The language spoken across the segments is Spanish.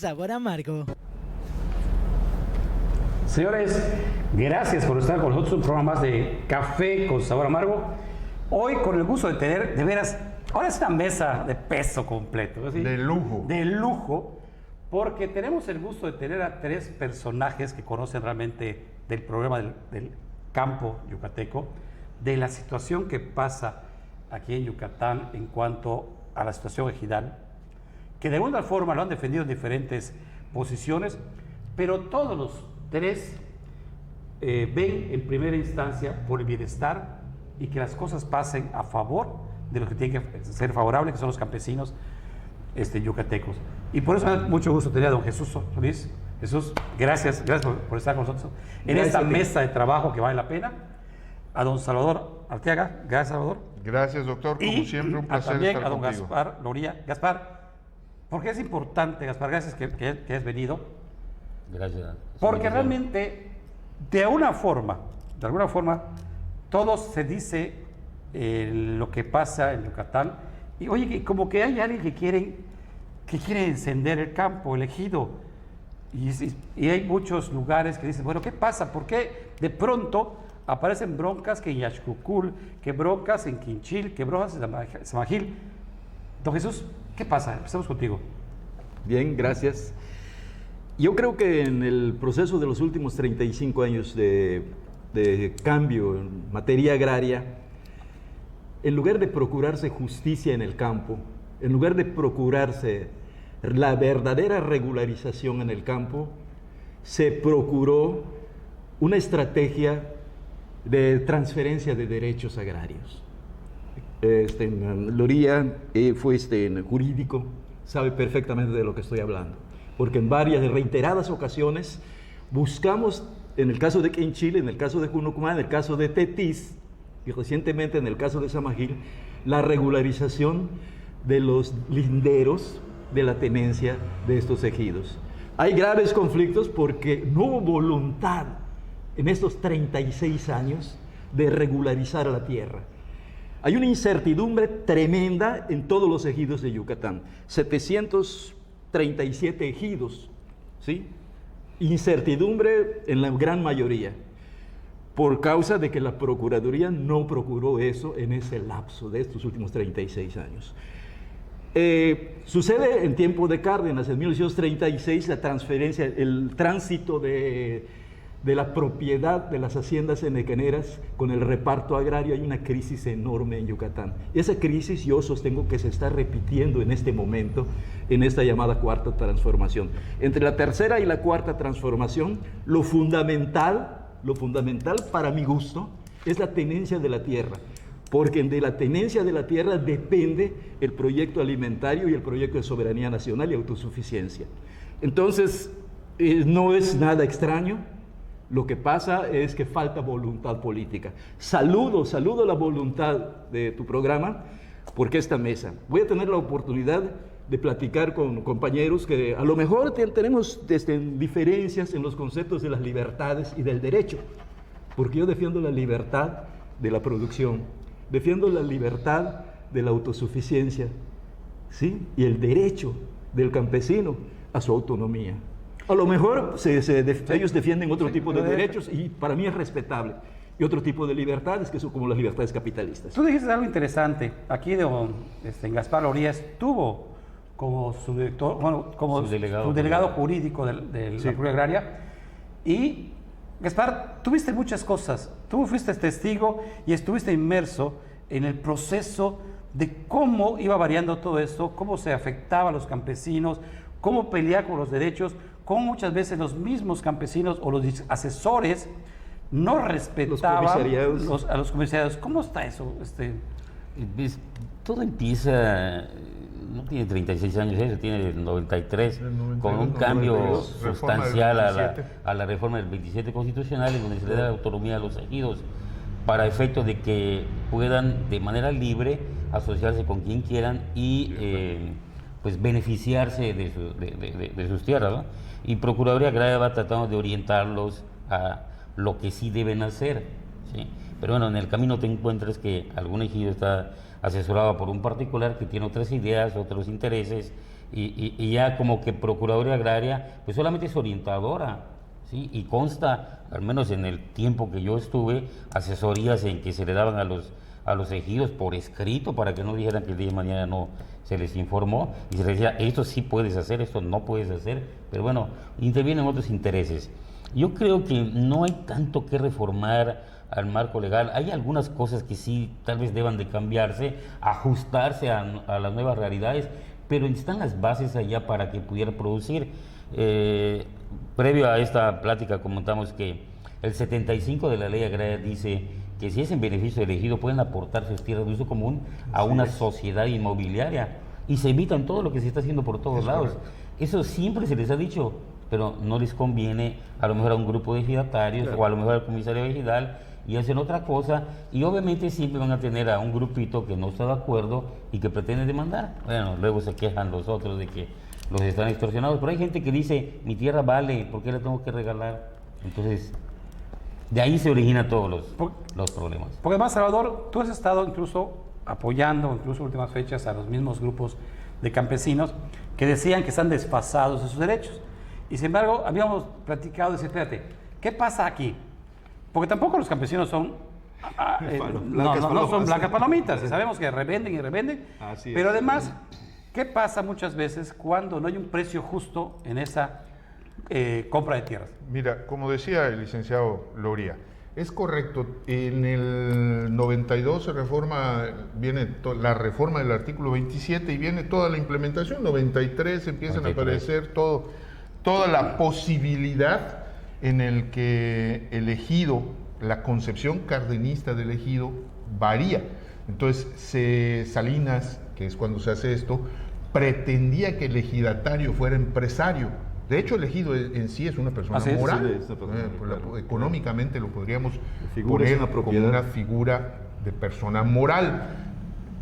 sabor amargo. Señores, gracias por estar con nosotros en un programa más de Café con Sabor Amargo. Hoy con el gusto de tener, de veras, ahora es una mesa de peso completo. ¿Sí? De lujo. De lujo, porque tenemos el gusto de tener a tres personajes que conocen realmente del problema del campo yucateco, de la situación que pasa aquí en Yucatán en cuanto a la situación ejidal, que de alguna forma lo han defendido en diferentes posiciones, pero todos los tres ven en primera instancia por el bienestar y que las cosas pasen a favor de los que tienen que ser favorables, que son los campesinos yucatecos. Y por eso me da mucho gusto tener a don Jesús Solís. Jesús, gracias por estar con nosotros en esta mesa de trabajo que vale la pena. A don Salvador Arteaga, gracias Salvador. Gracias doctor, como siempre un placer también estar a don contigo. Gaspar Loría. Gaspar, porque es importante, Gaspar, gracias que has venido. Gracias. Porque realmente, de alguna forma, todo se dice lo que pasa en Yucatán. Y oye, como que hay alguien que quiere encender el campo, el ejido. Y hay muchos lugares que dicen, bueno, ¿qué pasa? ¿Por qué de pronto aparecen broncas que en Yaxcucul, que broncas en Quinchil, que broncas en Samajil? Don Jesús, ¿qué pasa? Empezamos contigo. Bien, gracias. Yo creo que en el proceso de los últimos 35 años de cambio en materia agraria, en lugar de procurarse justicia en el campo, en lugar de procurarse la verdadera regularización en el campo, se procuró una estrategia de transferencia de derechos agrarios. Loría fue jurídico, sabe perfectamente de lo que estoy hablando, porque en varias reiteradas ocasiones buscamos, en el caso de Quinchil, en el caso de Junucumán, en el caso de Tetis y recientemente en el caso de Samajil, la regularización de los linderos de la tenencia de estos ejidos. Hay graves conflictos porque no hubo voluntad en estos 36 años de regularizar la tierra. Hay una incertidumbre tremenda en todos los ejidos de Yucatán. 737 ejidos, ¿sí? Incertidumbre en la gran mayoría, por causa de que la Procuraduría no procuró eso en ese lapso de estos últimos 36 años. Sucede en tiempo de Cárdenas, en 1936, la transferencia, el tránsito de la propiedad de las haciendas enequeneras con el reparto agrario. Hay una crisis enorme en Yucatán. Esa crisis yo sostengo que se está repitiendo en este momento, en esta llamada cuarta transformación. Entre la tercera y la cuarta transformación, lo fundamental para mi gusto es la tenencia de la tierra, porque de la tenencia de la tierra depende el proyecto alimentario y el proyecto de soberanía nacional y autosuficiencia. Entonces, no es nada extraño. Lo que pasa es que falta voluntad política. Saludo la voluntad de tu programa, porque esta mesa, voy a tener la oportunidad de platicar con compañeros que a lo mejor tenemos diferencias en los conceptos de las libertades y del derecho, porque yo defiendo la libertad de la producción, defiendo la libertad de la autosuficiencia, ¿sí? Y el derecho del campesino a su autonomía. A lo mejor ellos defienden otro tipo de derechos y para mí es respetable. Y otro tipo de libertades que son como las libertades capitalistas. Tú dijiste algo interesante. Aquí don Gaspar Loría estuvo como subdirector, bueno, como subdelegado jurídico de la Procuraduría Agraria. Y Gaspar, tú viste muchas cosas. Tú fuiste testigo y estuviste inmerso en el proceso de cómo iba variando todo esto, cómo se afectaba a los campesinos, cómo pelear por los derechos, cómo muchas veces los mismos campesinos o los asesores no respetaban a los comisariados. ¿Cómo está eso? Todo empieza, no tiene 36 años, eso tiene 93, con un cambio sustancial a la reforma del 27 constitucional, en donde se le da autonomía a los ejidos para efecto de que puedan de manera libre asociarse con quien quieran y pues beneficiarse de sus tierras, ¿no? Y Procuraduría Agraria va tratando de orientarlos a lo que sí deben hacer, ¿sí? Pero bueno, en el camino te encuentras que algún ejido está asesorado por un particular que tiene otras ideas, otros intereses, y ya como que Procuraduría Agraria, pues solamente es orientadora, ¿sí? Y consta, al menos en el tiempo que yo estuve, asesorías en que se le daban a los ejidos por escrito para que no dijeran que el día de mañana no se les informó y se les decía, esto sí puedes hacer, esto no puedes hacer, pero bueno, intervienen otros intereses. Yo creo que no hay tanto que reformar al marco legal. Hay algunas cosas que sí tal vez deban de cambiarse, ajustarse a las nuevas realidades, pero están las bases allá para que pudiera producir. Previo a esta plática comentamos que el 75 de la ley agraria dice que si es en beneficio del ejido pueden aportar sus tierras de uso común a una sociedad inmobiliaria y se evitan todo lo que se está haciendo por todos lados. Correcto. Eso siempre se les ha dicho, pero no les conviene a lo mejor a un grupo de ejidatarios, claro, o a lo mejor al comisario ejidal, y hacen otra cosa, y obviamente siempre van a tener a un grupito que no está de acuerdo y que pretende demandar. Bueno, luego se quejan los otros de que los están extorsionados, pero hay gente que dice, mi tierra vale, ¿por qué la tengo que regalar? Entonces, de ahí se originan todos los problemas. Porque además, Salvador, tú has estado incluso apoyando, incluso en últimas fechas, a los mismos grupos de campesinos que decían que están desfasados de sus derechos. Y sin embargo, habíamos platicado de decir, espérate, ¿qué pasa aquí? Porque tampoco los campesinos son no son blancas palomitas, y sabemos que revenden y revenden, pero además, ¿qué pasa muchas veces cuando no hay un precio justo en esa compra de tierras? Mira, como decía el licenciado Loria, es correcto, en el 92 viene la reforma del artículo 27 y viene toda la implementación, 93 empiezan a aparecer toda la posibilidad en el que el ejido, la concepción cardenista del ejido varía. Entonces, Salinas, que es cuando se hace esto, pretendía que el ejidatario fuera empresario. De hecho, el ejido en sí es una persona moral. Económicamente lo podríamos poner como una figura de persona moral.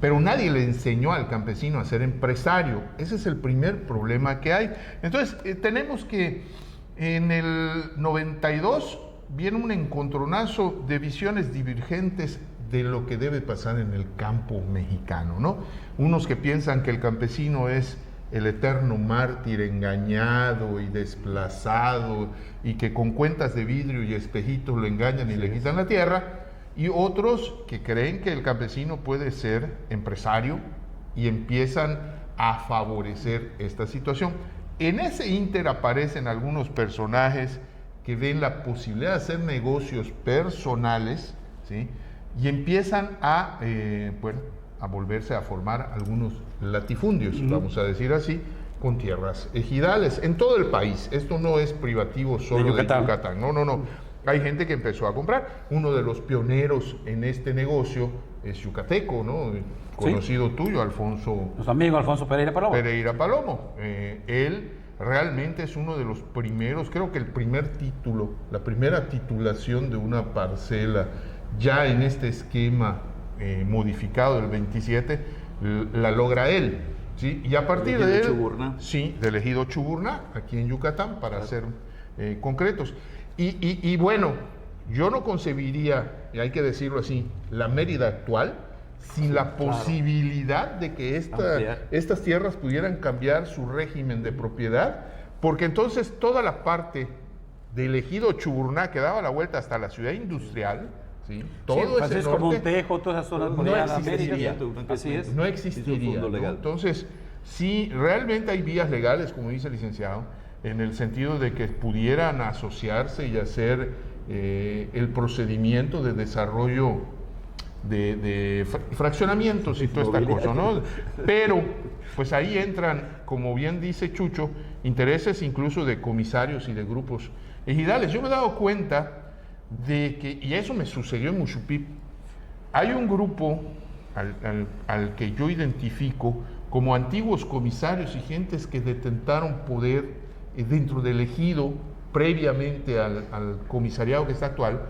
Pero nadie le enseñó al campesino a ser empresario. Ese es el primer problema que hay. Entonces, tenemos que en el 92 viene un encontronazo de visiones divergentes de lo que debe pasar en el campo mexicano, ¿no? Unos que piensan que el campesino es el eterno mártir engañado y desplazado y que con cuentas de vidrio y espejitos lo engañan y le quitan la tierra, y otros que creen que el campesino puede ser empresario y empiezan a favorecer esta situación. En ese ínter aparecen algunos personajes que ven la posibilidad de hacer negocios personales, ¿sí? Y empiezan a volverse a formar algunos latifundios, vamos a decir así, con tierras ejidales en todo el país. Esto no es privativo solo de Yucatán. No. Hay gente que empezó a comprar. Uno de los pioneros en este negocio es yucateco, ¿no? Conocido tuyo, Alfonso. Nuestro amigo Alfonso Pereira Palomo. Él realmente es uno de los primeros, creo que el primer título, la primera titulación de una parcela ya en este esquema modificado del 27, la logra él, ¿sí? Y a partir de él, sí, del ejido Chuburná, aquí en Yucatán, para ser concretos. Y bueno, yo no concebiría, y hay que decirlo así, la Mérida actual sin la posibilidad de que estas tierras pudieran cambiar su régimen de propiedad, porque entonces toda la parte del ejido Chuburná que daba la vuelta hasta la ciudad industrial, ¿sí? Todo ese norte, Montejo, todas esas zonas no existiría, ¿no? Entonces, sí, realmente hay vías legales, como dice el licenciado, en el sentido de que pudieran asociarse y hacer el procedimiento de desarrollo de fraccionamientos y toda esta cosa, ¿no? Pero, pues ahí entran, como bien dice Chucho, intereses incluso de comisarios y de grupos ejidales. Yo me he dado cuenta de que, y eso me sucedió en Muxupip, hay un grupo al que yo identifico como antiguos comisarios y gentes que detentaron poder dentro del ejido previamente al comisariado que está actual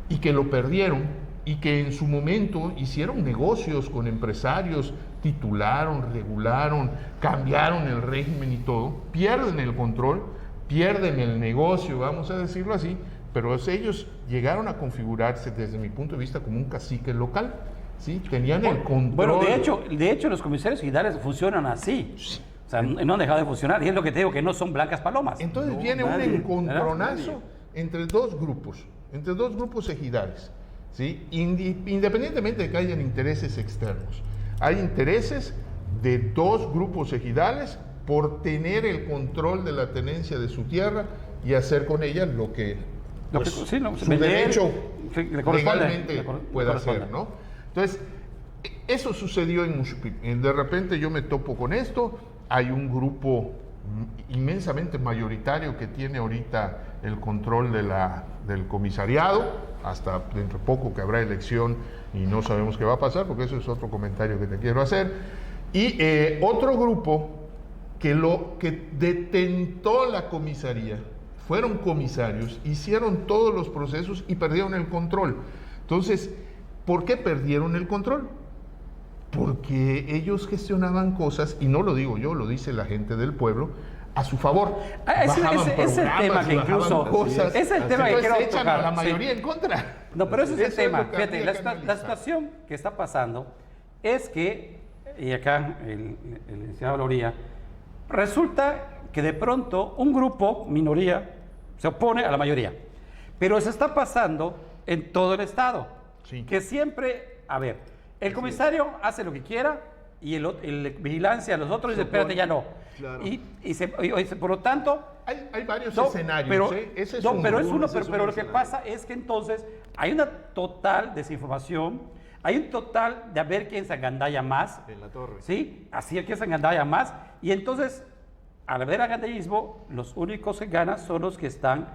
y que lo perdieron y que en su momento hicieron negocios con empresarios, titularon, regularon, cambiaron el régimen y todo, pierden el control, pierden el negocio, vamos a decirlo así, pero ellos llegaron a configurarse desde mi punto de vista como un cacique local, ¿sí? Tenían el control. Bueno, de hecho los comisarios ejidales funcionan así. O sea, no han dejado de funcionar. Y es lo que te digo, que no son blancas palomas. Entonces No, viene nadie, un encontronazo nadie. entre dos grupos ejidales, ¿sí? Independientemente de que hayan intereses externos. Hay intereses de dos grupos ejidales por tener el control de la tenencia de su tierra y hacer con ella lo que, pues, sí, no, su vender, derecho le corresponde, legalmente pueda hacer, ¿no? Entonces, eso sucedió en Muxupip. De repente yo me topo con esto, hay un grupo inmensamente mayoritario que tiene ahorita el control del comisariado, hasta dentro de poco que habrá elección y no sabemos qué va a pasar, porque eso es otro comentario que te quiero hacer. Y otro grupo que detentó la comisaría, fueron comisarios, hicieron todos los procesos y perdieron el control. Entonces, ¿por qué perdieron el control? Porque ellos gestionaban cosas, y no lo digo yo, lo dice la gente del pueblo, a su favor. Ese es el tema que incluso... Cosas, es el tema que quiero echan tocar. a la mayoría en contra. No, pero ese es el Eso es tema. lo que Fíjate, habría que la analizar. situación que está pasando es que, y acá el licenciado Loría, resulta que de pronto un grupo, minoría, se opone a la mayoría. Pero se está pasando en todo el Estado. Sí. Que siempre, a ver, el comisario hace lo que quiera y el vigilancia a los otros dice, espérate, ya no. Claro. Por lo tanto... Hay varios No, escenarios, pero, Ese es no, uno. pero es uno, ese es pero un lo que escenario. pasa es que entonces hay una total desinformación, hay un total de a ver quién se agandalla más, En la torre. ¿sí? Así es que se agandalla más, y entonces, al haber agandallismo, los únicos que ganan son los que están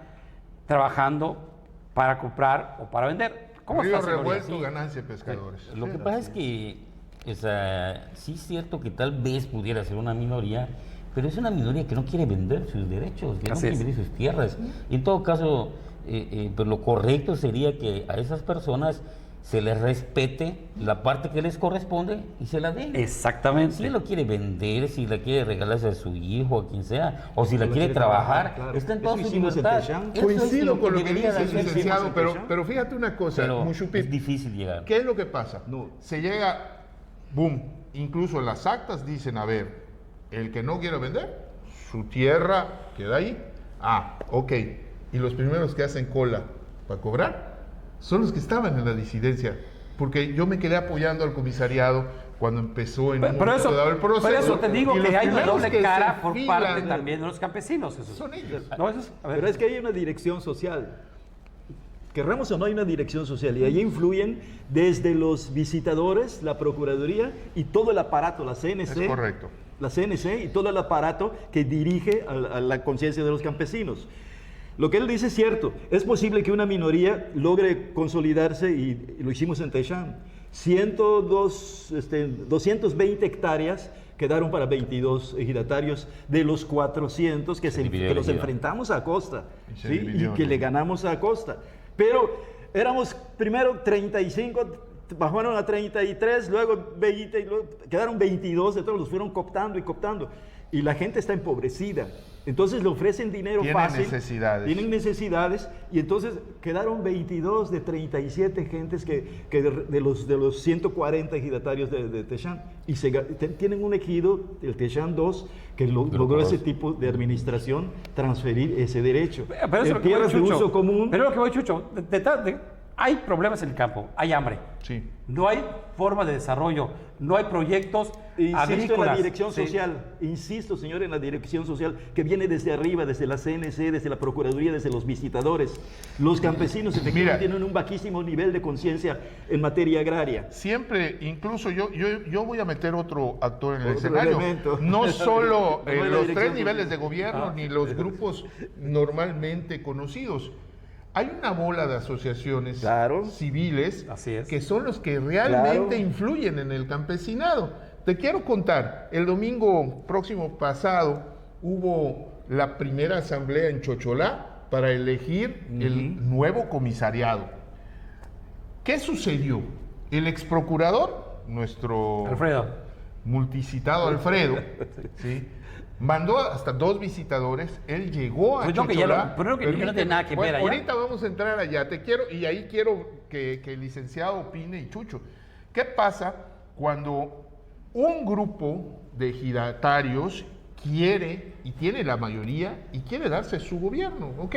trabajando para comprar o para vender. ¿Cómo Río está, señoría? revuelto, ganancia de pescadores. Lo que pasa es que, o sea, sí es cierto que tal vez pudiera ser una minoría, pero es una minoría que no quiere vender sus derechos, que no Así quiere es. vender sus tierras. Y en todo caso, pues lo correcto sería que a esas personas se les respete la parte que les corresponde y se la den. Exactamente. Si él lo quiere vender, si la quiere regalarse a su hijo, a quien sea, o si la lo quiere quiere trabajar, trabajar, claro. está en toda Eso su hicimos en libertad. Techán. Eso es Coincido con lo que debería dice de el hacerse. licenciado, hicimos en pero fíjate una cosa, Pero Muxupip, es difícil llegar. ¿qué es lo que pasa? No. Se llega, boom, incluso en las actas dicen, a ver, el que no quiera vender, su tierra queda ahí. Ah, ok. Y los primeros que hacen cola para cobrar son los que estaban en la disidencia. Porque yo me quedé apoyando al comisariado cuando empezó en un Pero momento dado el proceso. por eso te digo y los que hay una primeros doble que cara se por enfilan parte también de los campesinos. Eso. son ellos. No, eso es, a ver. Pero es que hay una dirección social. Querramos o no, hay una dirección social y ahí influyen desde los visitadores, la Procuraduría y todo el aparato, la CNC. Es correcto. La CNC y todo el aparato que dirige a la conciencia de los campesinos. Lo que él dice es cierto. Es posible que una minoría logre consolidarse y lo hicimos en Techán. 220 hectáreas quedaron para 22 ejidatarios de los 400 que dividió que la los equidad. enfrentamos a Acosta, Y se ¿sí? dividió, Y que ¿no? le ganamos a Acosta. Pero éramos primero 35, bajaron a 33, luego 20, y luego quedaron 22, de todos los fueron cooptando y cooptando. Y la gente está empobrecida. Entonces le ofrecen dinero Tienen fácil. necesidades. Tienen necesidades. Y entonces quedaron 22 de 37 gentes que de los 140 ejidatarios de Techán. Y tienen un ejido, el Techán 2, que logró ese tipo de administración transferir ese derecho. Pero eso es En lo que voy, tierras de Chucho. uso común. Pero lo que voy, Chucho, hay problemas en el campo, hay hambre. Sí. No hay forma de desarrollo, no hay proyectos Insisto agrícolas. en la dirección Sí. social, insisto, señor, en la dirección social que viene desde arriba, desde la CNC, desde la Procuraduría, desde los visitadores. Los campesinos efectivamente Mira. tienen un bajísimo nivel de conciencia en materia agraria. Siempre, incluso yo voy a meter otro actor en el Otro escenario. elemento. No solo No es la los dirección tres niveles social. de gobierno ni los grupos normalmente conocidos. Hay una bola de asociaciones Claro. civiles Así es. que son los que realmente Claro. influyen en el campesinado. Te quiero contar, el domingo próximo pasado hubo la primera asamblea en Chocholá para elegir el nuevo comisariado. ¿Qué sucedió? El exprocurador, nuestro Alfredo. multicitado Alfredo, ¿sí? Mandó hasta 2 visitadores, él llegó a Pues no, que ya Chocholá. lo- pero que no tiene Permíteme. nada que ver Bueno, allá. ahorita vamos a entrar allá, y ahí quiero que el licenciado opine y Chucho. ¿Qué pasa cuando un grupo de ejidatarios quiere y tiene la mayoría y quiere darse su gobierno. Ok,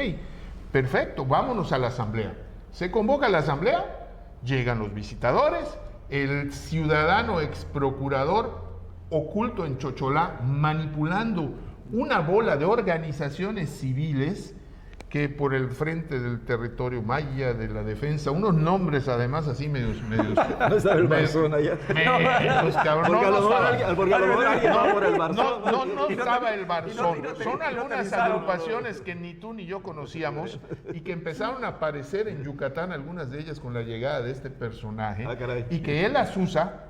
perfecto, vámonos a la asamblea. Se convoca a la asamblea, llegan los visitadores, el ciudadano exprocurador oculto en Chocholá manipulando una bola de organizaciones civiles que por el frente del territorio maya, de la defensa, unos nombres además así medios no estaba el Barzón allá. No estaba el Barzón. Son algunas agrupaciones que ni tú ni yo conocíamos y que empezaron a aparecer en Yucatán, algunas de ellas con la llegada de este personaje, y que él las usa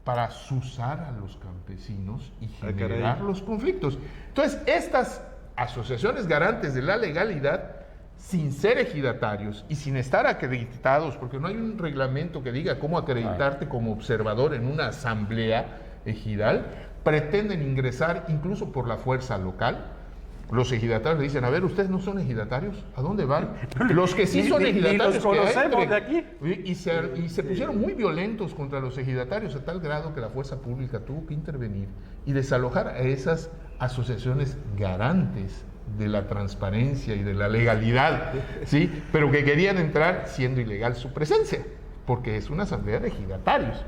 para azuzar a los campesinos y generar los conflictos. Entonces, estas asociaciones garantes de la legalidad, sin ser ejidatarios y sin estar acreditados, porque no hay un reglamento que diga cómo acreditarte como observador en una asamblea ejidal, pretenden ingresar incluso por la fuerza local. Los ejidatarios le dicen, a ver, ¿ustedes no son ejidatarios? ¿A dónde van? Los que sí son ejidatarios los conocemos de aquí. Y se pusieron muy violentos contra los ejidatarios a tal grado que la fuerza pública tuvo que intervenir y desalojar a esas asociaciones garantes de la transparencia y de la legalidad, ¿sí? Pero que querían entrar siendo ilegal su presencia, porque es una asamblea de ejidatarios.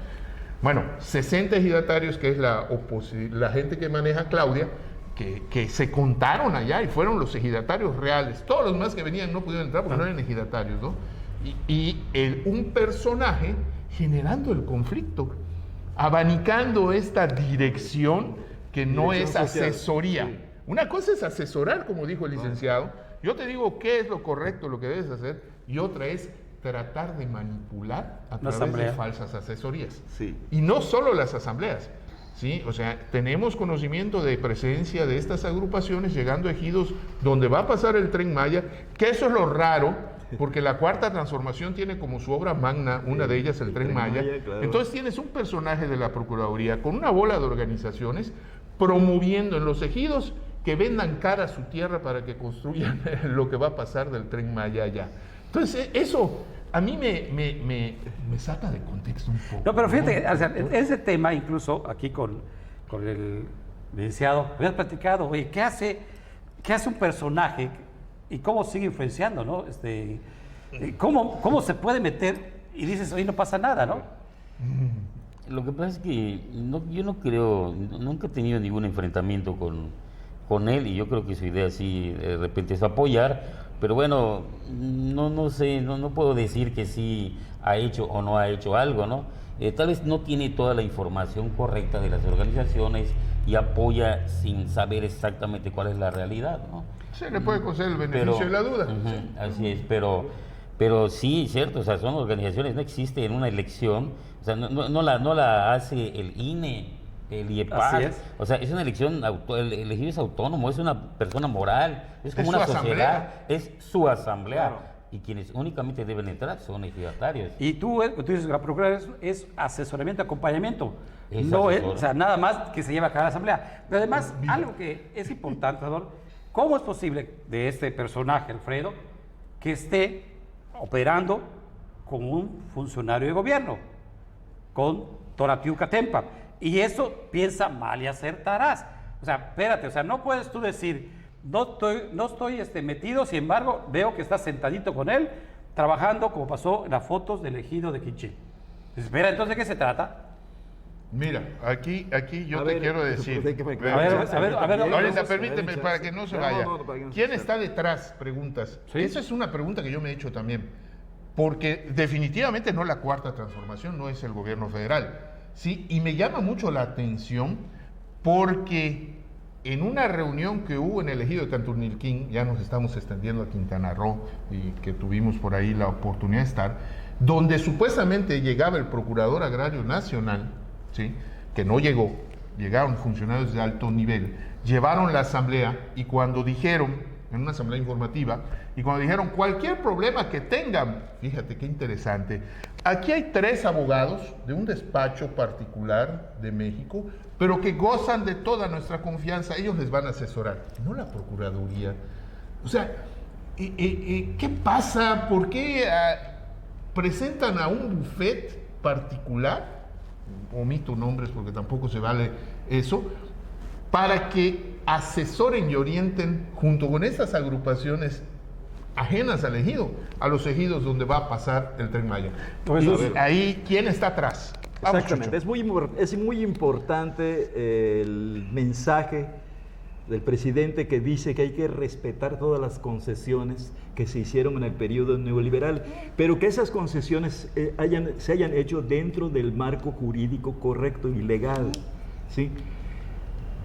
Bueno, 60 ejidatarios, que es la gente que maneja Claudia, que se contaron allá y fueron los ejidatarios reales. Todos los más que venían no pudieron entrar porque no eran ejidatarios, ¿no? Un personaje generando el conflicto, abanicando esta dirección que no es asesoría. Sí. Una cosa es asesorar, como dijo el licenciado. Yo te digo qué es lo correcto, lo que debes hacer, y otra es tratar de manipular a través de falsas asesorías. Sí. Y no solo las asambleas. ¿Sí? O sea, tenemos conocimiento de presencia de estas agrupaciones llegando a ejidos donde va a pasar el Tren Maya, que eso es lo raro, porque la Cuarta Transformación tiene como su obra magna, una de ellas el Tren Maya. Claro. Entonces tienes un personaje de la Procuraduría con una bola de organizaciones promoviendo en los ejidos que vendan cara su tierra para que construyan lo que va a pasar del Tren Maya allá. Entonces eso a mí me saca de contexto un poco. No, pero fíjate, o sea, ese tema incluso aquí con el licenciado, habías platicado, oye, ¿qué hace un personaje y cómo sigue influenciando, ¿no? ¿Cómo se puede meter y dices, oye, no pasa nada, ¿no? Lo que pasa es que yo no creo, nunca he tenido ningún enfrentamiento con él, y yo creo que su idea sí de repente es apoyar, pero bueno, no sé, no puedo decir que sí ha hecho o no ha hecho algo, ¿no? Tal vez no tiene toda la información correcta de las organizaciones y apoya sin saber exactamente cuál es la realidad, ¿no? Se le puede conceder el beneficio de la duda. Sí. Así es, pero sí, cierto, o sea, son organizaciones, no existe en una elección, o sea, no la hace el INE, el IEPAS, o sea, es una elección, el elegido es autónomo, es una persona moral, es como una sociedad, es su asamblea. Claro. Y quienes únicamente deben entrar son ejidatarios. Y tú dices, la Procuraduría es asesoramiento, acompañamiento, no es, o sea, nada más que se lleva a cabo la asamblea. Pero además, algo que es importante, Salvador, ¿cómo es posible de este personaje, Alfredo, que esté operando como un funcionario de gobierno, con Tonatiuh Catempa? Y eso piensa mal y acertarás. O sea, espérate, o sea, no puedes tú decir, no estoy metido, sin embargo, veo que estás sentadito con él, trabajando como pasó en las fotos del ejido de Quiché. Espera, entonces, ¿de qué se trata? Mira, aquí yo te quiero decir. A ver, ahorita permíteme para que no se vaya. ¿Quién está detrás? Preguntas. ¿Sí? Esa es una pregunta que yo me he hecho también. Porque definitivamente no la Cuarta Transformación, no es el gobierno federal. Sí, y me llama mucho la atención porque en una reunión que hubo en el ejido de Canturnilquín, ya nos estamos extendiendo a Quintana Roo, y que tuvimos por ahí la oportunidad de estar, donde supuestamente llegaba el Procurador Agrario Nacional, ¿sí?, que no llegó, llegaron funcionarios de alto nivel, llevaron la asamblea y cuando dijeron, en una asamblea informativa, y cuando dijeron cualquier problema que tengan, fíjate qué interesante, aquí hay 3 abogados de un despacho particular de México, pero que gozan de toda nuestra confianza, ellos les van a asesorar, no la Procuraduría. O sea, ¿qué pasa? ¿Por qué presentan a un bufet particular? Omito nombres porque tampoco se vale eso, para que asesoren y orienten junto con esas agrupaciones ajenas al ejido, a los ejidos donde va a pasar el Tren Maya. Y ahí, ¿quién está atrás? Vamos, Exactamente, es muy importante el mensaje del presidente que dice que hay que respetar todas las concesiones que se hicieron en el periodo neoliberal, pero que esas concesiones se hayan hecho dentro del marco jurídico correcto y legal, ¿sí?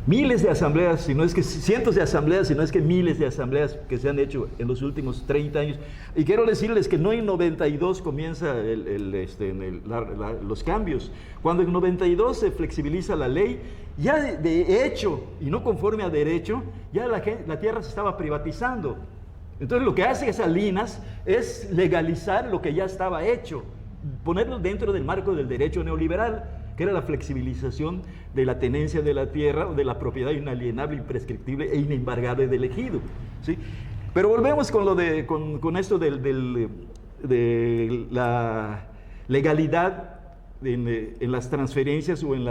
Miles de asambleas, si no es que cientos de asambleas, si no es que miles de asambleas que se han hecho en los últimos 30 años. Y quiero decirles que no en 92 comienza los cambios. Cuando en 92 se flexibiliza la ley, ya de hecho, y no conforme a derecho, ya la tierra se estaba privatizando. Entonces lo que hace Salinas es legalizar lo que ya estaba hecho, ponerlo dentro del marco del derecho neoliberal, que era la flexibilización de la tenencia de la tierra o de la propiedad inalienable, imprescriptible e inembargable del ejido, ¿sí? Pero volvemos con esto de la legalidad en las transferencias o en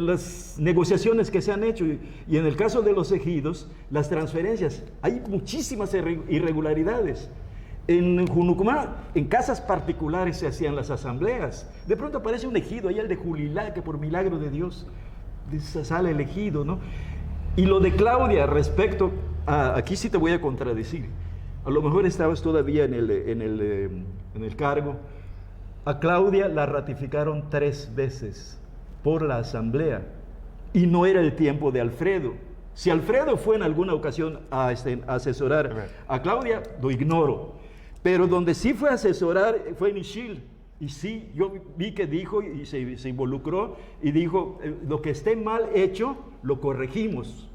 las negociaciones que se han hecho. Y en el caso de los ejidos, las transferencias, hay muchísimas irregularidades. En Junucumá, en casas particulares se hacían las asambleas. De pronto aparece un ejido, allá el de Julilá, que por milagro de Dios sale elegido, ¿no? Y lo de Claudia respecto aquí sí te voy a contradecir. A lo mejor estabas todavía en el cargo. A Claudia la ratificaron 3 veces por la asamblea y no era el tiempo de Alfredo. Si Alfredo fue en alguna ocasión a asesorar a Claudia, lo ignoro. Pero donde sí fue a asesorar fue en Ixil. Y sí, yo vi que dijo y se involucró y dijo, lo que esté mal hecho, lo corregimos.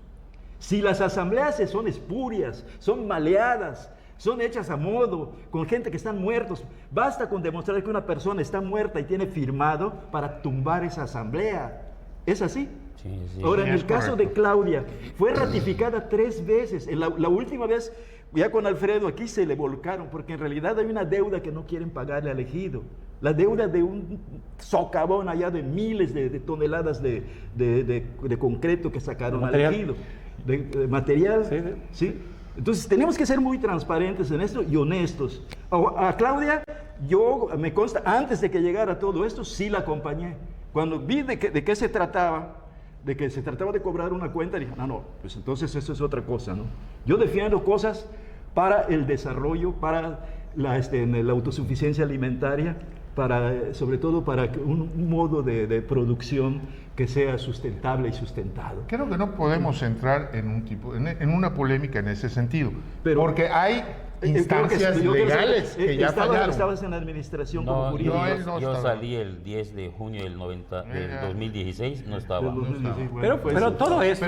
Si las asambleas son espurias, son maleadas, son hechas a modo, con gente que están muertos, basta con demostrar que una persona está muerta y tiene firmado para tumbar esa asamblea. ¿Es así? Sí, sí. Ahora, en el caso de Claudia, fue ratificada 3 veces. La última vez, ya con Alfredo, aquí se le volcaron, porque en realidad hay una deuda que no quieren pagarle al ejido. La deuda de un socavón allá de miles de toneladas de concreto que sacaron al ejido. De material, ¿sí? Entonces, tenemos que ser muy transparentes en esto y honestos. A Claudia, me consta, antes de que llegara todo esto, sí la acompañé. Cuando vi de qué se trataba, de que se trataba de cobrar una cuenta, dije, no, pues entonces eso es otra cosa, ¿no? Yo defiendo cosas para el desarrollo, para la autosuficiencia alimentaria, sobre todo para un modo de producción que sea sustentable y sustentado. Creo que no podemos entrar en una polémica en ese sentido, porque hay instancias legales que ya fallaron. Estabas en la administración como jurídico. Yo salí el 10 de junio del 2016, no estaba. Pero todo esto...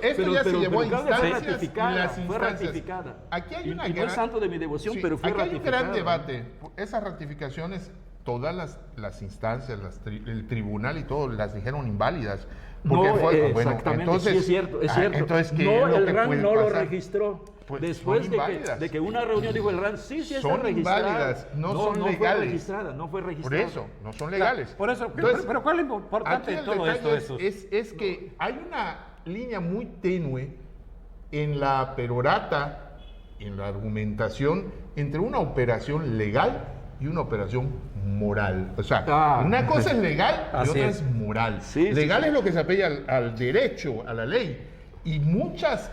Esto ya se llevó a instancias. Fue ratificada. Aquí hay una y no es santo de mi devoción, pero fue ratificada. Aquí hay un gran debate. Esas ratificaciones, todas las instancias, el tribunal y todo, las dijeron inválidas. Exactamente, entonces, sí es cierto. Entonces, el RAN no lo registró. Pues después de que una reunión dijo el RAN, sí está registrada. Son inválidas, no son legales. No fue registrada. Por eso, no son legales. Por eso, entonces, pero ¿cuál es lo importante de todo esto? Es que hay una línea muy tenue en la perorata, en la argumentación, entre una operación legal y una operación moral. O sea, una cosa es legal y otra es moral. Legal es lo que se apella al derecho, a la ley. Y muchas,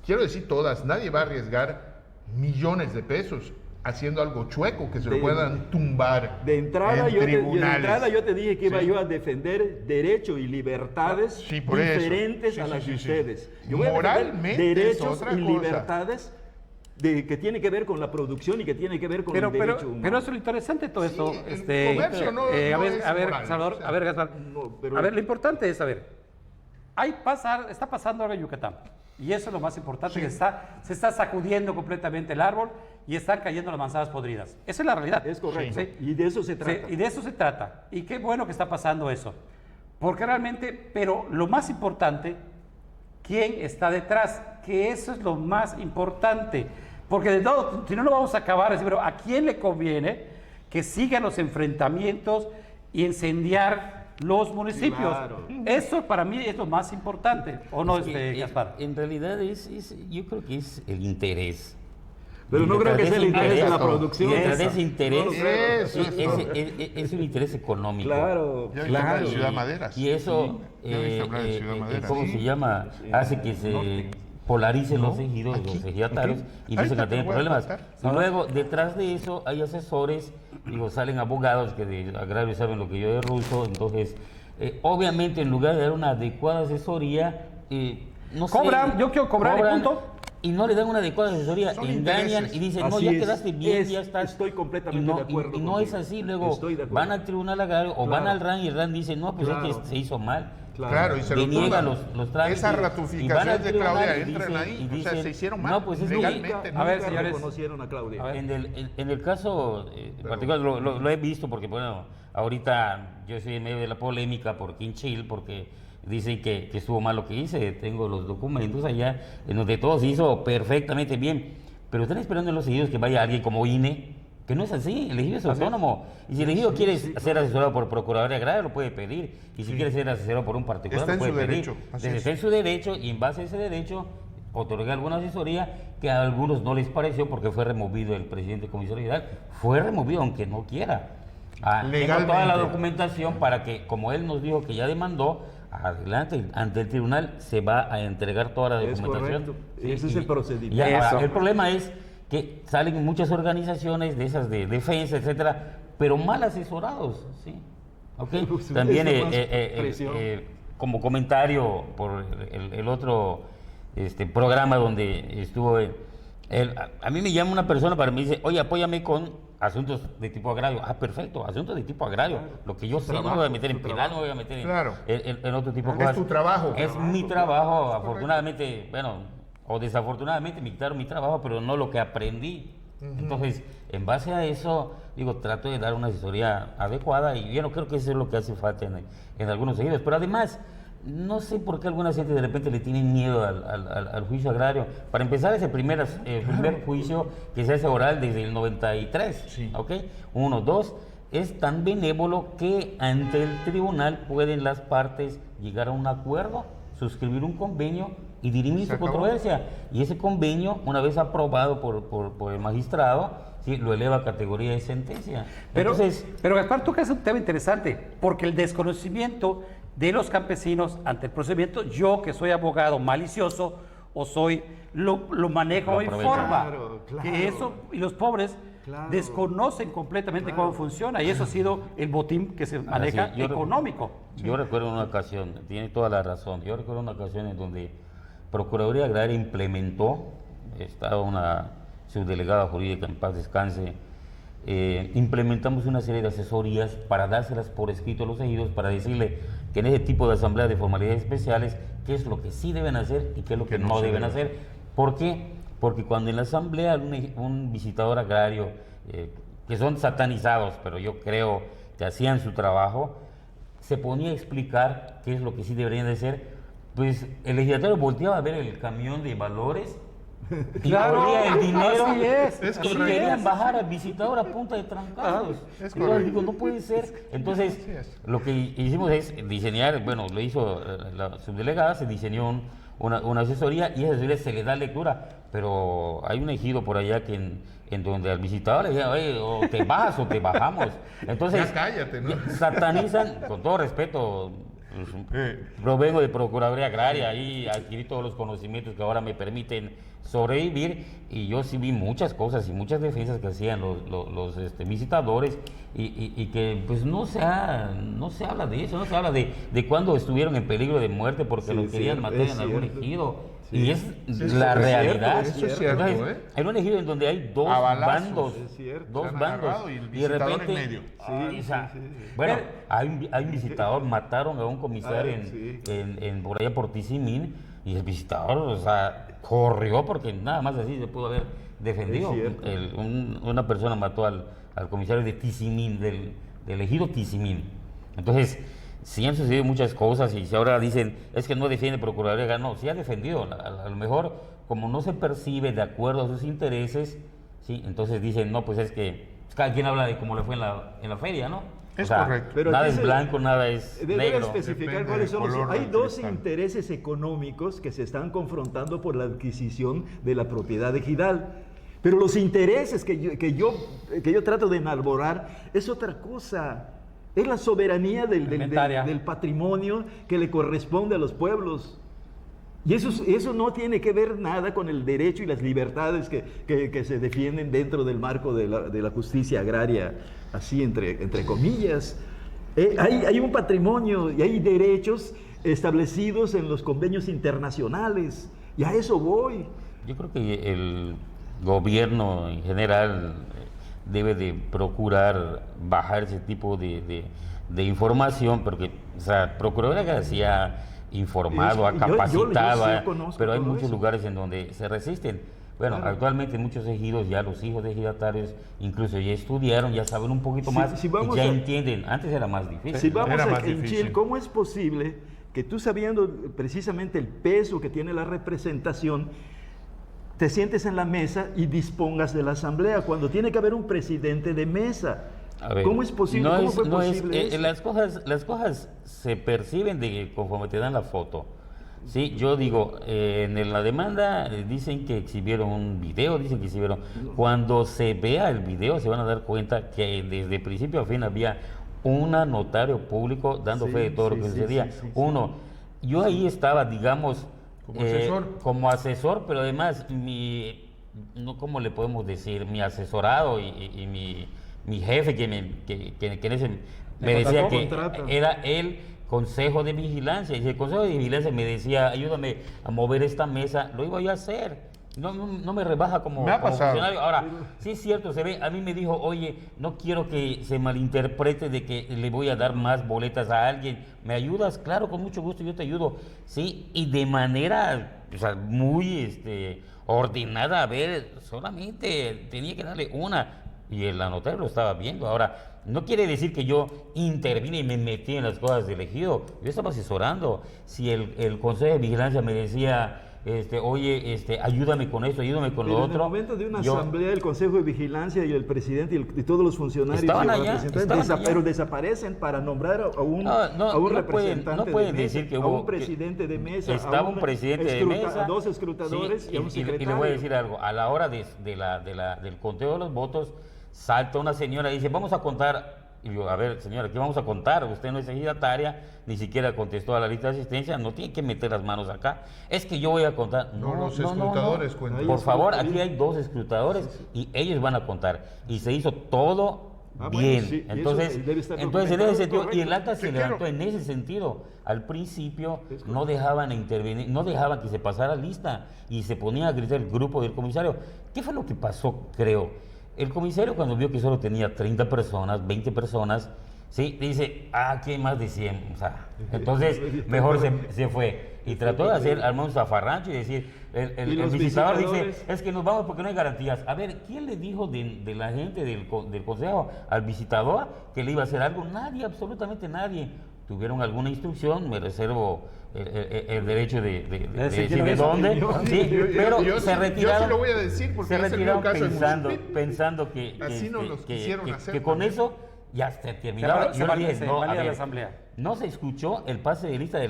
quiero decir todas, nadie va a arriesgar millones de pesos haciendo algo chueco que se lo puedan tumbar en tribunales. Yo te dije que iba yo a defender derechos y libertades diferentes a las de ustedes. Yo voy a defender derechos y libertades que tiene que ver con la producción y que tiene que ver con el derecho humano. Pero es lo interesante de todo esto. El comercio no es moral. Salvador, Gaspar. Lo importante es saber, está pasando ahora en Yucatán. Y eso es lo más importante, que se está sacudiendo completamente el árbol y están cayendo las manzanas podridas. Esa es la realidad. Es correcto. ¿Sí? Y de eso se trata. Y de eso se trata. Y qué bueno que está pasando eso. Porque realmente, pero lo más importante, ¿quién está detrás? Que eso es lo más importante. Porque de todo, si no, no vamos a acabar de decir, pero ¿a quién le conviene que sigan los enfrentamientos y incendiar los municipios. Claro. Eso para mí es lo más importante, ¿o no, Es que, Gaspar? en realidad yo creo que es el interés. Pero Y no creo detrás que de sea el ese interés de la interés, producción. y detrás de ese interés, No lo creo. es un interés económico. Claro, Ya viste hablar de claro. Ciudad Maderas. Y eso, Ya viste hablar de Ciudad Maderas. ¿cómo Sí. se llama? Hace que se polaricen los ejidos, aquí, los ejidatarios, aquí. y empiezan Ahorita a tener te voy a problemas. contar. Y luego, detrás de eso, hay asesores, salen abogados que de agrario saben lo que yo de ruso, entonces, obviamente, en lugar de dar una adecuada asesoría, no sé, Cobran, yo quiero cobrar y punto. y no le dan una adecuada asesoría, Son engañan intereses. y dicen, no, Así ya es. quedaste bien, ya estás. Estoy completamente y no, de acuerdo Y no contigo. es así, luego Estoy de acuerdo. van al tribunal agrario o van Claro. al RAN y el RAN dice, no, pues Claro. es que se hizo mal. Claro, y se lo Deniega tumban. los trámites. Esa y van al ratificación de tribunal Claudia y entran dicen- ahí. y O sea, dicen, se hicieron mal. no, pues es que- legalmente. A ver, Nunca señores. reconocieron a Claudia. A ver. En el caso particular, lo he visto porque, bueno, ahorita yo estoy en medio de la polémica por Quinchil, porque dicen que estuvo mal lo que hice, tengo los documentos allá, en donde todo se hizo perfectamente bien, pero están esperando en los ejidos que vaya alguien como INE, que no es así, el ejido es autónomo, y si el ejido quiere ser asesorado por Procuraduría Agraria, lo puede pedir, y si quiere ser asesorado por un particular, Está lo en puede su pedir. derecho, así Entonces, es. está en su derecho, y en base a ese derecho, otorga alguna asesoría que a algunos no les pareció porque fue removido el presidente comisario general, fue removido aunque no quiera. Tengo toda la documentación para que, como él nos dijo que ya demandó, adelante, ante el tribunal se va a entregar toda la Es documentación. correcto. Ese es el procedimiento. Y ahora, Eso. el problema es que salen muchas organizaciones de esas de defensa, etcétera, pero mal asesorados, ¿sí? ¿Ok? Pues, También es más presión. como comentario por el otro programa donde estuvo a mí me llama una persona para mí dice, oye, apóyame con asuntos de tipo agrario. Ah, perfecto, asuntos de tipo agrario. Lo que yo sé, no me voy a meter en penal, no me voy a meter Claro. en otro tipo de Es cosas. tu trabajo. Es mi trabajo, afortunadamente, bueno, o desafortunadamente me quitaron mi trabajo, pero no lo que aprendí. Entonces, en base a eso, trato de dar una asesoría adecuada y yo no creo que eso es lo que hace falta en algunos ejidos. Pero además, no sé por qué alguna gente de repente le tiene miedo al juicio agrario. Para empezar, es el primer juicio que se hace oral desde el 93. Sí. ¿Ok? 1, 2. Es tan benévolo que ante el tribunal pueden las partes llegar a un acuerdo, suscribir un convenio y dirimir Se su acabó. controversia. Y ese convenio, una vez aprobado por el magistrado, ¿sí?, lo eleva a categoría de sentencia. Pero Entonces, Gaspar, tú que es un tema interesante, porque el desconocimiento de los campesinos ante el procedimiento, yo que soy abogado malicioso o lo manejo Lo en aprovecho. forma, Claro, claro. que eso, y los pobres Claro. desconocen completamente cómo funciona, y eso ha sido el botín que se maneja Así, yo económico. Yo recuerdo una ocasión, tiene toda la razón, yo recuerdo una ocasión en donde Procuraduría Agraria implementó, estaba una subdelegada jurídica, en paz descanse, implementamos una serie de asesorías para dárselas por escrito a los ejidos, para decirle que en ese tipo de asambleas de formalidades especiales, qué es lo que sí deben hacer y qué es lo que no deben hacer. ¿Por qué? Porque cuando en la asamblea un visitador agrario, que son satanizados, pero yo creo que hacían su trabajo, se ponía a explicar qué es lo que sí deberían de hacer, pues el legislador volteaba a ver el camión de valores y Claro, ponía el dinero así es, es y correcto. querían bajar al visitador a punta de trancazos. Es Y yo correcto. digo, no puede ser. Entonces, Así es. lo que hicimos es diseñar, bueno, lo hizo la subdelegada, se diseñó una asesoría y esa asesoría se le da lectura, pero hay un ejido por allá que en donde al visitador le dice, oye, o te vas o te bajamos. Entonces, Ya cállate, ¿no? satanizan, con todo respeto, provengo de Procuraduría Agraria y adquirí todos los conocimientos que ahora me permiten sobrevivir, y yo sí vi muchas cosas y muchas defensas que hacían los visitadores y que pues no se habla de eso, no se habla de cuando estuvieron en peligro de muerte porque Sí, los querían cierto, matar es en algún cierto. ejido. Sí. Y es Sí, la es realidad. cierto, eso es cierto, Entonces, ¿eh? hay un ejido en donde hay dos A balazos, bandos, es cierto. dos Se han bandos, agarrado y el de visitador en repente, medio. ay, Sí, o sea, sí, sí. bueno, hay un visitador, mataron a un comisario Sí. por allá por Tizimín, y el visitador, o sea, corrió porque nada más así se pudo haber defendido. Es cierto. Una persona mató al comisario de Tizimín, del ejido Tizimín. Entonces, sí han sucedido muchas cosas y si ahora dicen, es que no defiende Procuraduría, no, sí ha defendido. A lo mejor, como no se percibe de acuerdo a sus intereses, sí, entonces dicen, no, pues es que cada quien habla de cómo le fue en la feria, ¿no? Es correcto. Pero nada aquí es blanco, nada es debe negro. especificar Depende cuáles son del los... color Hay del dos cristal. intereses económicos que se están confrontando por la adquisición de la propiedad ejidal. Pero los intereses que yo trato de enarborar es otra cosa. Es la soberanía del patrimonio que le corresponde a los pueblos. Y eso no tiene que ver nada con el derecho y las libertades que se defienden dentro del marco de la justicia agraria, así entre comillas. Hay un patrimonio y hay derechos establecidos en los convenios internacionales, y a eso voy. Yo creo que el gobierno en general debe de procurar bajar ese tipo de información, porque, o sea, Procuraduría García informado, ha capacitado, pero hay muchos lugares en donde se resisten. Bueno, claro. Actualmente en muchos ejidos ya los hijos de ejidatarios incluso ya estudiaron, ya saben un poquito más y ya entienden. Antes era más difícil. Si vamos a Enchil, ¿cómo es posible que tú, sabiendo precisamente el peso que tiene la representación, te sientes en la mesa y dispongas de la asamblea cuando tiene que haber un presidente de mesa? Ver, ¿cómo es posible? ¿Cómo fue posible eso? Las cosas se perciben conforme te dan la foto. Sí, yo digo, en la demanda dicen que exhibieron un video, dicen que exhibieron. Cuando se vea el video se van a dar cuenta que desde principio a fin había un notario público dando fe de todo lo que sucedía. Yo ahí estaba, digamos, como asesor, pero además ¿cómo le podemos decir? Mi asesorado y mi jefe que en ese me decía que era el Consejo de Vigilancia, y si el Consejo de Vigilancia me decía, ayúdame a mover esta mesa, lo iba yo a hacer. No me rebaja como funcionario. Ahora, sí es cierto, a mí me dijo, oye, no quiero que se malinterprete de que le voy a dar más boletas a alguien. ¿Me ayudas? Claro, con mucho gusto yo te ayudo. Sí, y de manera, o sea, muy ordenada, a ver, solamente tenía que darle una. Y el notario lo estaba viendo. Ahora, no quiere decir que yo intervine y me metí en las cosas del ejido. Yo estaba asesorando. Si el Consejo de Vigilancia me decía, oye, ayúdame con esto, ayúdame con lo otro. En el momento de una asamblea del Consejo de Vigilancia y el presidente y todos los funcionarios pero desaparecen para nombrar a un representante no pueden de decir mesa, que a un presidente de mesa, estaba un presidente de mesa, a dos escrutadores y a un secretario. Y le voy a decir algo, a la hora del conteo de los votos, salta una señora y dice, vamos a contar. Y yo, a ver, señora, ¿qué vamos a contar? Usted no es ejidataria, ni siquiera contestó a la lista de asistencia, no tiene que meter las manos acá. Es que yo voy a contar. Los escrutadores cuentan. Por favor, aquí hay 2 escrutadores y ellos van a contar. Y se hizo todo bien. Sí, entonces en ese sentido, y el acta se levantó en ese sentido. Al principio no dejaban intervenir, no dejaban que se pasara lista y se ponía a gritar el grupo del comisario. ¿Qué fue lo que pasó, creo? El comisario, cuando vio que solo tenía 30 personas, 20 personas, ¿sí? Dice, aquí hay más de 100. O sea, entonces, mejor se fue. Y trató de armar un zafarrancho y decir, el visitador dice, es que nos vamos porque no hay garantías. A ver, ¿quién le dijo de la gente del consejo al visitador que le iba a hacer algo? Nadie, absolutamente nadie. Tuvieron alguna instrucción, me reservo el derecho de decir de dónde, sí, pero se retiraron. Yo sí lo voy a decir porque se retiraron pensando que así nos los quisieron hacer. Que con eso ya se terminaba. Yo le dije, no, la asamblea. No se escuchó el pase de lista de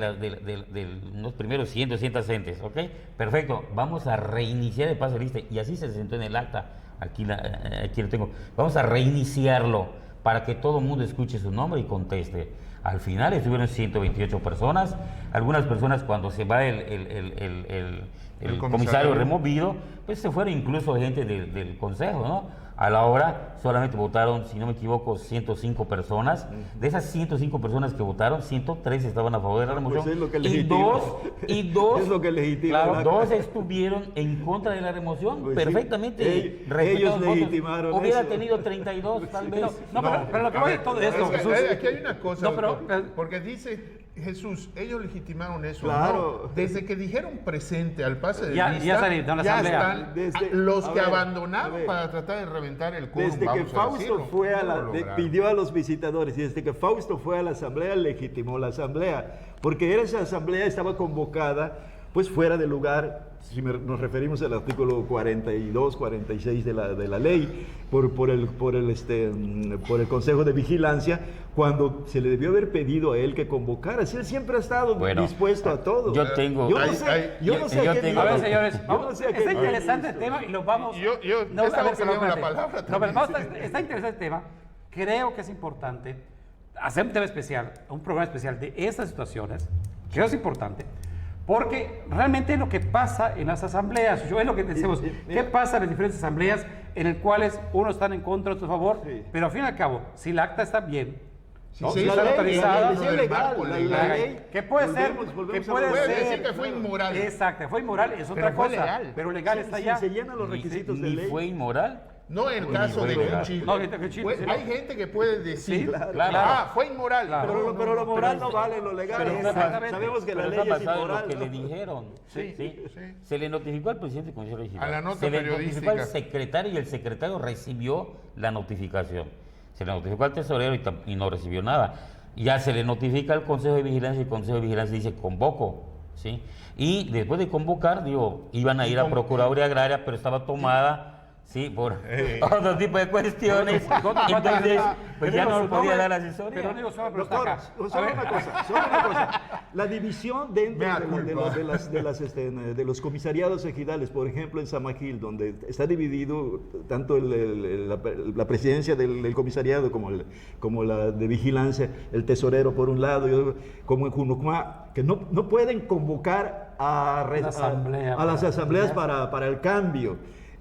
los primeros 100, 200 entes, ¿ok? Perfecto, vamos a reiniciar el pase de lista. Y así se sentó en el acta, aquí lo tengo. Vamos a reiniciarlo para que todo el mundo escuche su nombre y conteste. Al final estuvieron 128 personas. Algunas personas, cuando se va el comisario removido, pues se fueron incluso gente del consejo, ¿no? A la hora solamente votaron, si no me equivoco, 105 personas. De esas 105 personas que votaron, 103 estaban a favor de la remoción. Pues es lo que y dos es lo que legitima. Claro, 2 estuvieron en contra de la remoción. Pues perfectamente. Ellos legitimaron votos. Hubiera eso. tenido 32, tal vez. Pero lo que voy a todo esto, Jesús. Aquí hay una cosa, porque dice Jesús, ellos legitimaron eso. Claro. ¿No? Desde que dijeron presente al pase de lista, ya están los que abandonaron para tratar de reventar el quórum. Desde que Fausto pidió a los visitadores y desde que Fausto fue a la asamblea, legitimó la asamblea, porque esa asamblea estaba convocada pues fuera de lugar, si nos referimos al artículo 42, 46 de la ley, por el Consejo de Vigilancia, cuando se le debió haber pedido a él que convocara. Si él siempre ha estado dispuesto a todo. Yo tengo... Yo no sé a ver, señores, está interesante el tema y lo vamos... Está interesante el tema. Creo que es importante hacer un tema especial, un programa especial de estas situaciones. Creo que es importante. Porque realmente lo que pasa en las asambleas, es lo que decimos, ¿qué pasa en las diferentes asambleas en las cuales unos están en contra, otros a favor? Sí. Pero al fin y al cabo, si el acta está bien, si se hizo autorizada, la ley, ¿qué puede ser? ¿Qué puede decir que fue inmoral? Exacto, fue inmoral, es otra cosa, legal. Pero legal está allá. Se llenan los requisitos de ley. ¿Fue inmoral? No en el caso de Chile. No, hay gente que puede decir, fue inmoral. Claro. Pero lo moral no vale lo legal. Sabemos que la ley es inmoral. Lo que le dijeron. Se le notificó al presidente del Consejo Legislativo. A la nota se le periodística. notificó al secretario y el secretario recibió la notificación. Se le notificó al tesorero y no recibió nada. Ya se le notifica al Consejo de Vigilancia y el Consejo de Vigilancia dice convoco. ¿Sí? Y después de convocar, iban a ir a Procuraduría Agraria, pero estaba tomada... Sí, por otro tipo de cuestiones. Entonces, pues ya no podía dar asesoría. Pero digo, solo una cosa. La división dentro de los comisariados ejidales, por ejemplo, en Samajil, donde está dividido tanto la presidencia del comisariado como la de vigilancia, el tesorero por un lado, como en Junucmá, que no pueden convocar a las asambleas para el cambio.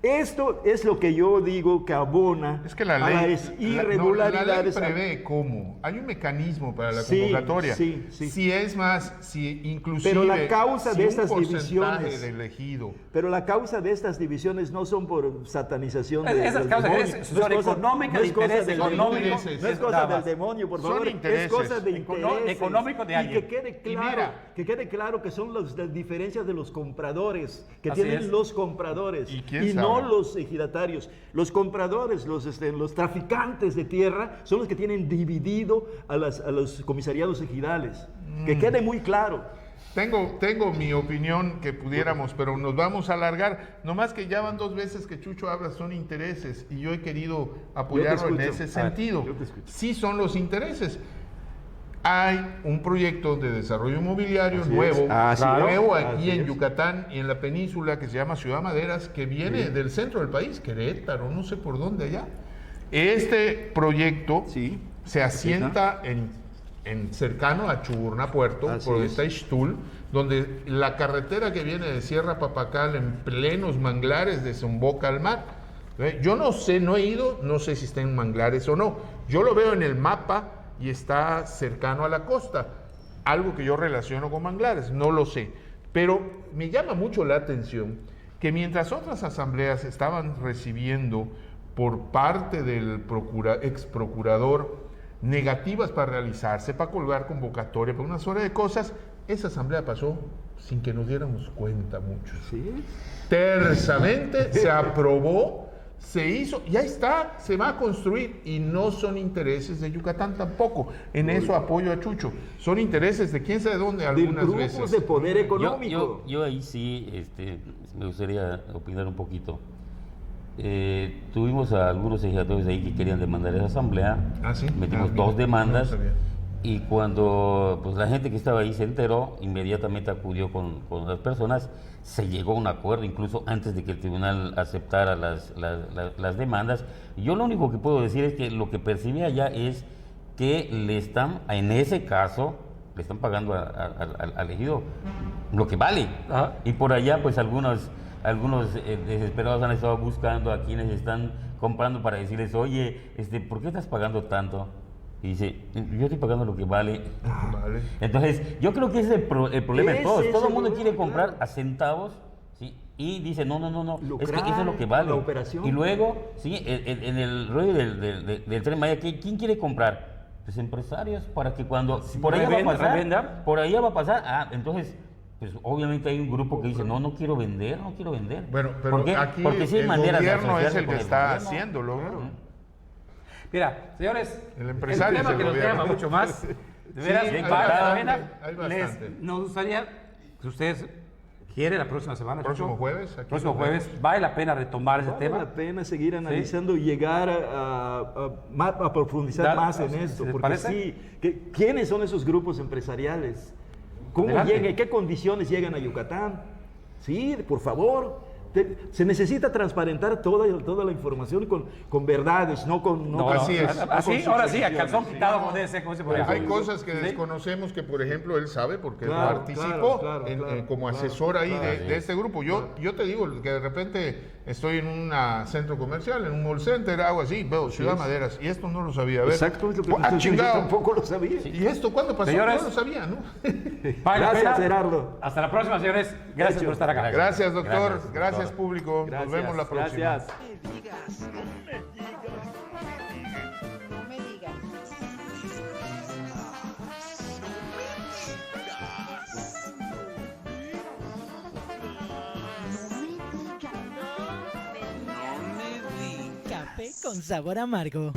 Esto es lo que yo digo que abona a las irregularidades. La ley prevé cómo. Hay un mecanismo para la convocatoria. Sí. Si inclusive pero la causa de estas divisiones del elegido. Pero la causa de estas divisiones no son por satanización de esas causas son económicas, no es cosa del demonio, no es cosa del demonio, por favor. Es cosa de intereses económico de alguien. Y que quede claro que son las diferencias de los compradores, que tienen los compradores y no los ejidatarios. Los compradores, los traficantes de tierra son los que tienen dividido a los comisariados ejidales. Que quede muy claro. Tengo mi opinión que pudiéramos, pero nos vamos a alargar. Nomás que ya van 2 veces que Chucho habla, son intereses, y yo he querido apoyarlo en ese sentido. Sí son los intereses. Hay un proyecto de desarrollo inmobiliario nuevo aquí en Yucatán y en la península, que se llama Ciudad Maderas, que viene del centro del país, Querétaro, no sé por dónde allá. Este proyecto se asienta en cercano a Chuburná Puerto, por esta Ixtul, donde la carretera que viene de Sierra Papacal en plenos manglares desemboca al mar. Yo no sé, no he ido, no sé si está en manglares o no. Yo lo veo en el mapa y está cercano a la costa, algo que yo relaciono con manglares, no lo sé, pero me llama mucho la atención que mientras otras asambleas estaban recibiendo por parte del ex procurador negativas para realizarse, para colgar convocatoria, para una serie de cosas, esa asamblea pasó sin que nos diéramos cuenta mucho. Tersamente se aprobó, se hizo, ya está, se va a construir, y no son intereses de Yucatán tampoco. En eso apoyo a Chucho. Son intereses de quién sabe dónde algunas veces. Grupos de poder económico. Yo ahí sí me gustaría opinar un poquito. Tuvimos a algunos legisladores ahí que querían demandar esa asamblea. Metimos 2 demandas. No y cuando pues, la gente que estaba ahí se enteró, inmediatamente acudió con las personas. Se llegó a un acuerdo, incluso antes de que el tribunal aceptara las demandas. Yo lo único que puedo decir es que lo que percibí allá es que en ese caso, le están pagando al ejido lo que vale. Y por allá, pues algunos desesperados han estado buscando a quienes están comprando para decirles, oye, ¿por qué estás pagando tanto? Y dice, yo estoy pagando lo que vale. Entonces, yo creo que ese es el problema de todos. Todo el mundo quiere comprar a centavos, ¿sí? Y dice, no, es que eso es lo que vale. La operación. Y luego, ¿sí? En el rollo del Tren Maya, ¿quién quiere comprar? Pues empresarios, para que cuando... por allá va a pasar. Entonces... Pues obviamente hay un grupo que dice, no quiero vender. Bueno, pero aquí porque sí hay maneras de gobierno es el que está haciéndolo. Mira, señores, el tema que nos llama mucho más, de veras, hay nos gustaría que ustedes ¿Quiere la próxima semana? Próximo Chucho? jueves. Aquí Próximo nos vemos. jueves. ¿Vale la pena retomar ese tema? Vale la pena seguir analizando y llegar a profundizar Dale, más en ¿les esto, porque parece? sí, ¿quiénes son esos grupos empresariales? ¿Cómo Adelante. llegan? ¿En qué condiciones llegan a Yucatán? Sí, por favor. Se necesita transparentar toda la información con verdades, no con... No, así es. Así, ahora sí, a suposiciones, calzón sí. quitado, como debe ser, como dice por ahí. Hay cosas que Sí. desconocemos que, por ejemplo, él sabe porque Claro, participó claro, como claro, asesor ahí claro. de este grupo. Yo te digo que de repente estoy en un centro comercial, en un mall center, algo así, veo Ciudad Maderas, y esto no lo sabía. A ver, Exacto, es lo que ¡ah, estoy diciendo, yo chingado! tampoco lo sabía. ¿Y esto cuándo pasó? Señores, no lo sabía, ¿no? Vale la Gracias, pena. Gerardo. Hasta la próxima, señores. Gracias Hecho. por estar acá. Gracias, doctor. Gracias, Gracias, doctor. público. Nos vemos la próxima. Gracias. No me digas. Café con sabor amargo.